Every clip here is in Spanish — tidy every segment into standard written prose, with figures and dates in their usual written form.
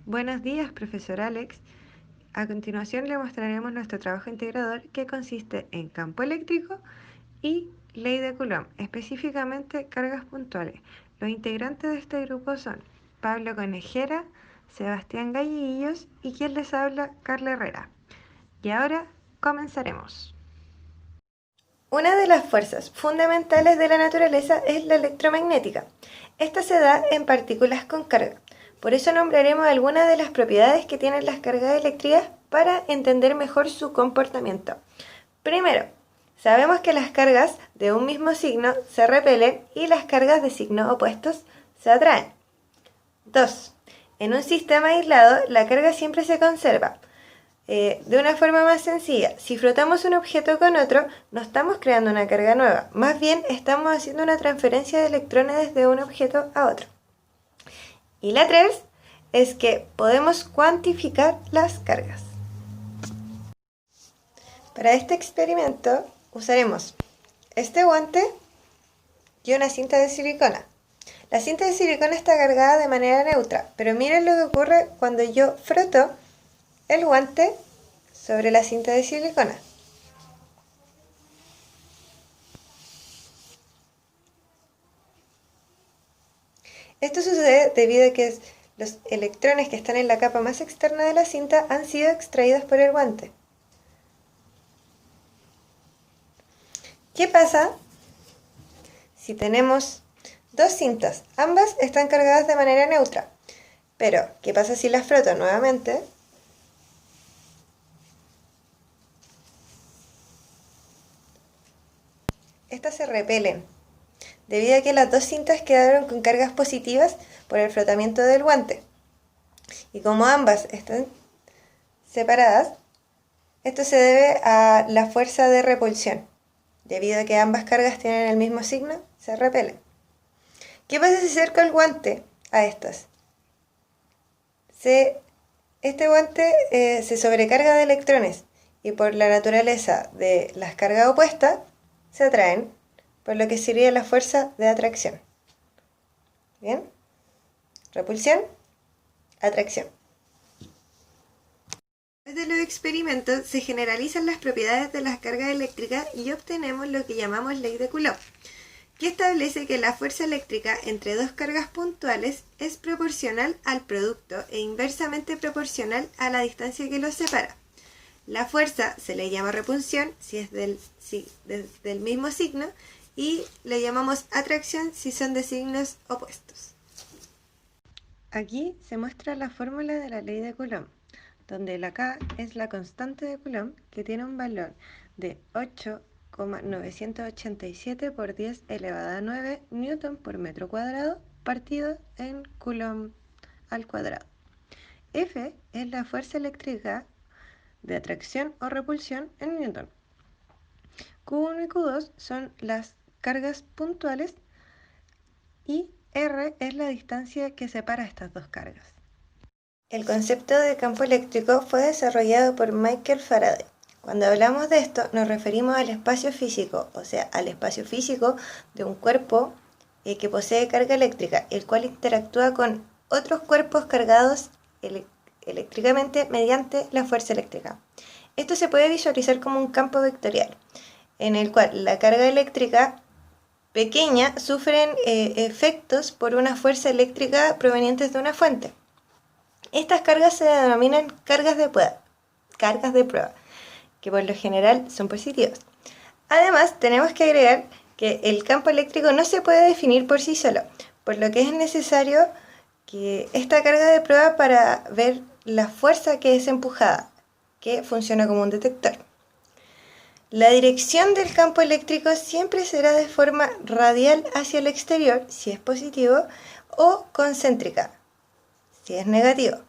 Buenos días, profesor Alex. A continuación le mostraremos nuestro trabajo integrador que consiste en campo eléctrico y ley de Coulomb, específicamente cargas puntuales. Los integrantes de este grupo son Pablo Conejera, Sebastián Gallillos y quien les habla, Carla Herrera. Y ahora comenzaremos. Una de las fuerzas fundamentales de la naturaleza es la electromagnética. Esta se da en partículas con carga. Por eso nombraremos algunas de las propiedades que tienen las cargas eléctricas para entender mejor su comportamiento. Primero, sabemos que las cargas de un mismo signo se repelen y las cargas de signos opuestos se atraen. 2. En un sistema aislado, la carga siempre se conserva. De una forma más sencilla, si frotamos un objeto con otro, no estamos creando una carga nueva, más bien estamos haciendo una transferencia de electrones desde un objeto a otro. Y la 3 es que podemos cuantificar las cargas. Para este experimento usaremos este guante y una cinta de silicona. La cinta de silicona está cargada de manera neutra, pero miren lo que ocurre cuando yo froto el guante sobre la cinta de silicona. Esto sucede debido a que los electrones que están en la capa más externa de la cinta han sido extraídos por el guante. ¿Qué pasa si tenemos dos cintas? Ambas están cargadas de manera neutra. Pero, ¿qué pasa si las froto nuevamente? Estas se repelen, debido a que las dos cintas quedaron con cargas positivas por el frotamiento del guante. Y como ambas están separadas, esto se debe a la fuerza de repulsión. Debido a que ambas cargas tienen el mismo signo, se repelen. ¿Qué pasa si acerco el guante a estas? Este guante se sobrecarga de electrones y por la naturaleza de las cargas opuestas se atraen, por lo que sería la fuerza de atracción. ¿Bien? Repulsión, atracción. Desde los experimentos se generalizan las propiedades de las cargas eléctricas y obtenemos lo que llamamos ley de Coulomb, que establece que la fuerza eléctrica entre dos cargas puntuales es proporcional al producto e inversamente proporcional a la distancia que los separa. La fuerza se le llama repulsión si es del mismo signo y le llamamos atracción si son de signos opuestos. Aquí se muestra la fórmula de la ley de Coulomb, donde la K es la constante de Coulomb que tiene un valor de 8,987 por 10 elevado a 9 newton por metro cuadrado partido en Coulomb al cuadrado. F es la fuerza eléctrica de atracción o repulsión en newton. Q1 y Q2 son las cargas puntuales y R es la distancia que separa estas dos cargas. El concepto de campo eléctrico fue desarrollado por Michael Faraday. Cuando hablamos de esto nos referimos al espacio físico, o sea, al espacio físico de un cuerpo que posee carga eléctrica, el cual interactúa con otros cuerpos cargados eléctricamente mediante la fuerza eléctrica. Esto se puede visualizar como un campo vectorial, en el cual la carga eléctrica pequeña sufren efectos por una fuerza eléctrica provenientes de una fuente. Estas cargas se denominan cargas de prueba, que por lo general son positivas. Además, tenemos que agregar que el campo eléctrico no se puede definir por sí solo, por lo que es necesario que esta carga de prueba para ver la fuerza que es empujada, que funciona como un detector. La dirección del campo eléctrico siempre será de forma radial hacia el exterior, si es positivo, o concéntrica, si es negativo.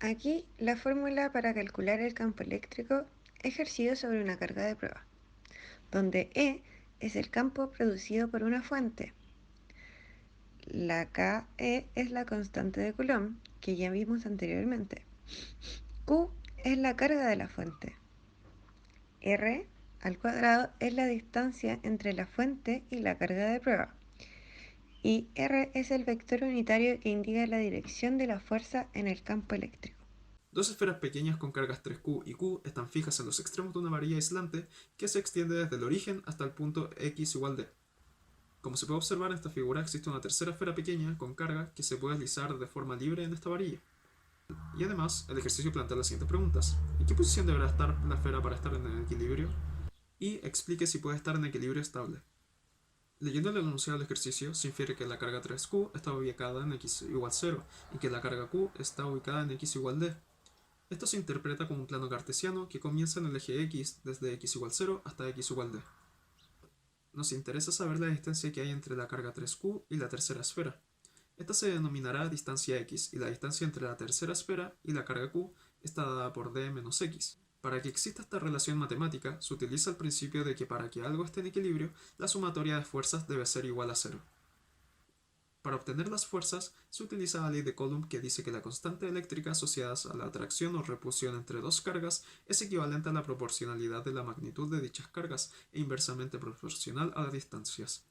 Aquí la fórmula para calcular el campo eléctrico ejercido sobre una carga de prueba, donde E es el campo producido por una fuente. La KE es la constante de Coulomb, que ya vimos anteriormente. Q es la carga de la fuente. R al cuadrado es la distancia entre la fuente y la carga de prueba. y R es el vector unitario que indica la dirección de la fuerza en el campo eléctrico. Dos esferas pequeñas con cargas 3Q y Q están fijas en los extremos de una varilla aislante que se extiende desde el origen hasta el punto X igual D. Como se puede observar en esta figura, existe una tercera esfera pequeña con carga que se puede deslizar de forma libre en esta varilla. Y además, el ejercicio plantea las siguientes preguntas. ¿En qué posición deberá estar la esfera para estar en equilibrio? Y explique si puede estar en equilibrio estable. Leyendo el enunciado del ejercicio, se infiere que la carga 3Q está ubicada en x igual 0 y que la carga Q está ubicada en x igual D. Esto se interpreta como un plano cartesiano que comienza en el eje X desde x igual 0 hasta x igual D. Nos interesa saber la distancia que hay entre la carga 3Q y la tercera esfera. Esta se denominará distancia X y la distancia entre la tercera esfera y la carga Q está dada por D menos X. Para que exista esta relación matemática, se utiliza el principio de que para que algo esté en equilibrio, la sumatoria de fuerzas debe ser igual a cero. Para obtener las fuerzas, se utiliza la ley de Coulomb que dice que la constante eléctrica asociada a la atracción o repulsión entre dos cargas es equivalente a la proporcionalidad de la magnitud de dichas cargas e inversamente proporcional a las distancias.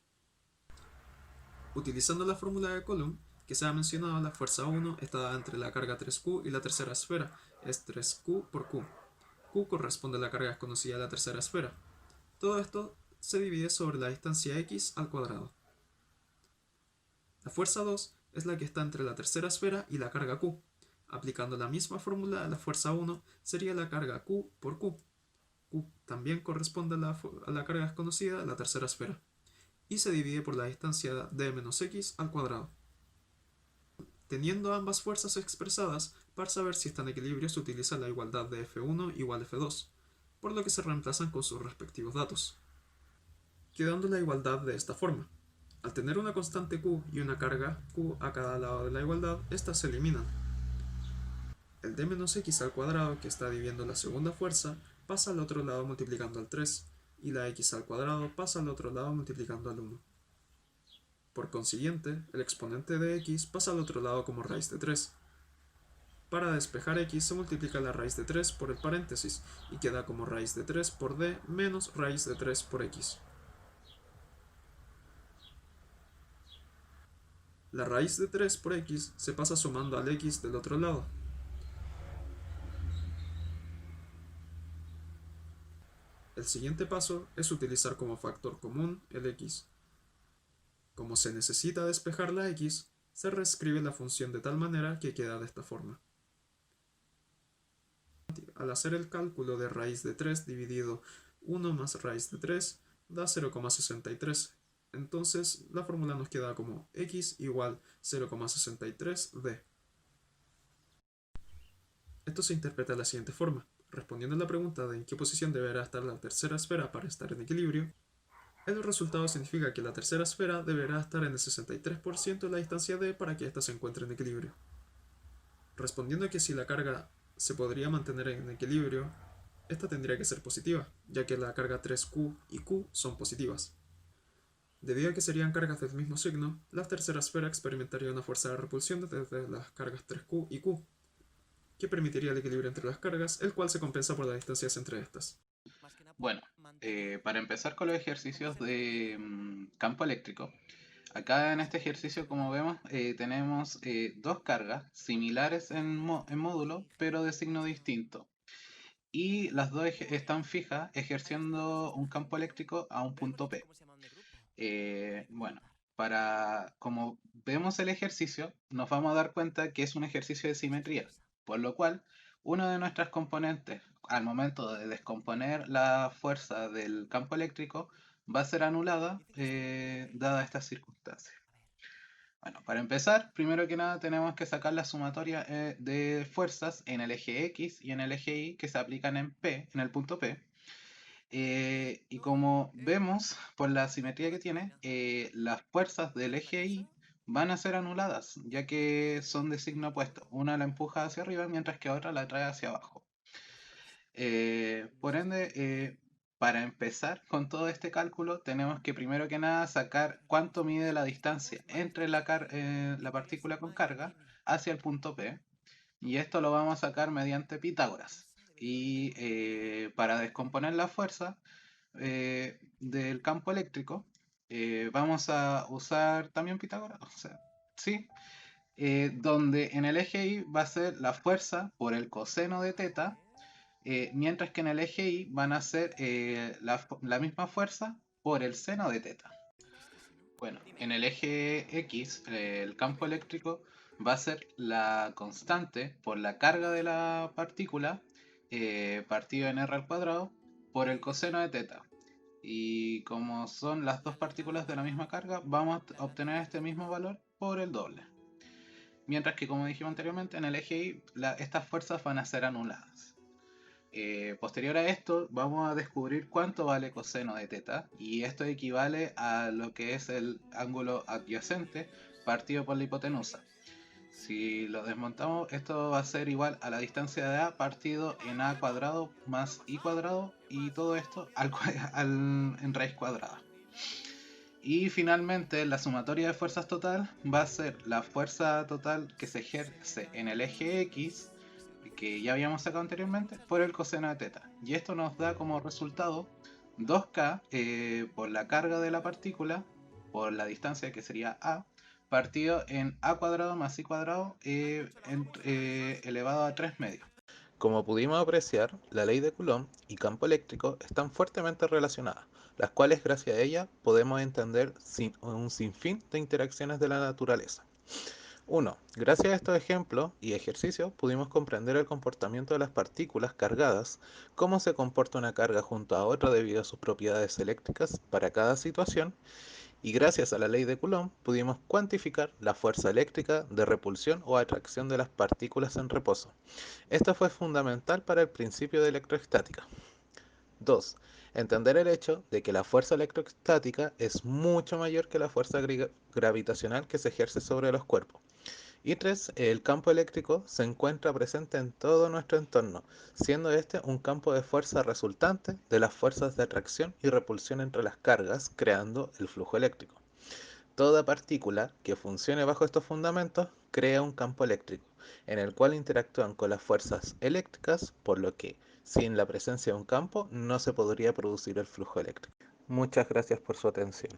Utilizando la fórmula de Coulomb que se ha mencionado, la fuerza 1 está dada entre la carga 3Q y la tercera esfera, es 3Q por Q. Q corresponde a la carga desconocida de la tercera esfera. Todo esto se divide sobre la distancia x al cuadrado. La fuerza 2 es la que está entre la tercera esfera y la carga Q. Aplicando la misma fórmula a la fuerza 1 sería la carga Q por Q. Q también corresponde a la carga desconocida de la tercera esfera. Y se divide por la distancia d menos x al cuadrado. Teniendo ambas fuerzas expresadas, para saber si están en equilibrio se utiliza la igualdad de F1 igual F2, por lo que se reemplazan con sus respectivos datos, quedando la igualdad de esta forma. Al tener una constante Q y una carga Q a cada lado de la igualdad, estas se eliminan. El d menos x al cuadrado, que está dividiendo la segunda fuerza, pasa al otro lado multiplicando al 3, y la x al cuadrado pasa al otro lado multiplicando al 1. Por consiguiente, el exponente de x pasa al otro lado como raíz de 3. Para despejar x se multiplica la raíz de 3 por el paréntesis y queda como raíz de 3 por d menos raíz de 3 por x. La raíz de 3 por x se pasa sumando al x del otro lado. El siguiente paso es utilizar como factor común el x. Como se necesita despejar la x, se reescribe la función de tal manera que queda de esta forma. Al hacer el cálculo de raíz de 3 dividido 1 más raíz de 3 da 0,63. Entonces la fórmula nos queda como x igual 0,63d. Esto se interpreta de la siguiente forma. Respondiendo a la pregunta de en qué posición deberá estar la tercera esfera para estar en equilibrio, el resultado significa que la tercera esfera deberá estar en el 63% de la distancia d para que ésta se encuentre en equilibrio. Respondiendo a que si la carga se podría mantener en equilibrio, esta tendría que ser positiva, ya que la carga 3Q y Q son positivas. Debido a que serían cargas del mismo signo, la tercera esfera experimentaría una fuerza de repulsión desde las cargas 3Q y Q, que permitiría el equilibrio entre las cargas, el cual se compensa por las distancias entre estas. Bueno, para empezar con los ejercicios de campo eléctrico, acá en este ejercicio, como vemos, tenemos dos cargas similares en módulo, pero de signo distinto. Y las dos están fijas ejerciendo un campo eléctrico a un punto P. Bueno, como vemos el ejercicio, nos vamos a dar cuenta que es un ejercicio de simetría, por lo cual una de nuestras componentes, al momento de descomponer la fuerza del campo eléctrico, va a ser anulada dada estas circunstancias. Bueno, para empezar, primero que nada tenemos que sacar la sumatoria de fuerzas en el eje X y en el eje Y que se aplican en P, en el punto P. Y como vemos por la simetría que tiene, las fuerzas del eje Y van a ser anuladas, ya que son de signo opuesto. Una la empuja hacia arriba, mientras que otra la trae hacia abajo. Por ende, para empezar con todo este cálculo, tenemos que primero que nada sacar cuánto mide la distancia entre la partícula con carga hacia el punto P. Y esto lo vamos a sacar mediante Pitágoras. Y para descomponer la fuerza del campo eléctrico, vamos a usar también Pitágoras, o sea, sí, donde en el eje Y va a ser la fuerza por el coseno de teta, mientras que en el eje Y van a ser la misma fuerza por el seno de teta. Bueno, en el eje X, el campo eléctrico va a ser la constante por la carga de la partícula partido en r al cuadrado por el coseno de teta. Y como son las dos partículas de la misma carga, vamos a obtener este mismo valor por el doble. Mientras que, como dijimos anteriormente, en el eje Y estas fuerzas van a ser anuladas. Posterior a esto, vamos a descubrir cuánto vale coseno de teta, y esto equivale a lo que es el ángulo adyacente partido por la hipotenusa. Si lo desmontamos, esto va a ser igual a la distancia de A partido en A cuadrado más I cuadrado, y todo esto en raíz cuadrada. Y finalmente, la sumatoria de fuerzas total va a ser la fuerza total que se ejerce en el eje X, que ya habíamos sacado anteriormente, por el coseno de teta. Y esto nos da como resultado 2K por la carga de la partícula, por la distancia que sería A, partido en A cuadrado más I cuadrado elevado a 3 medios. Como pudimos apreciar, la ley de Coulomb y campo eléctrico están fuertemente relacionadas, las cuales gracias a ella podemos entender un sinfín de interacciones de la naturaleza. 1. Gracias a estos ejemplos y ejercicios pudimos comprender el comportamiento de las partículas cargadas, cómo se comporta una carga junto a otra debido a sus propiedades eléctricas para cada situación, y gracias a la ley de Coulomb pudimos cuantificar la fuerza eléctrica de repulsión o atracción de las partículas en reposo. Esto fue fundamental para el principio de electroestática. 2. Entender el hecho de que la fuerza electrostática es mucho mayor que la fuerza gravitacional que se ejerce sobre los cuerpos. Y 3. El campo eléctrico se encuentra presente en todo nuestro entorno, siendo este un campo de fuerza resultante de las fuerzas de atracción y repulsión entre las cargas, creando el flujo eléctrico. Toda partícula que funcione bajo estos fundamentos crea un campo eléctrico, en el cual interactúan con las fuerzas eléctricas, por lo que sin la presencia de un campo no se podría producir el flujo eléctrico. Muchas gracias por su atención.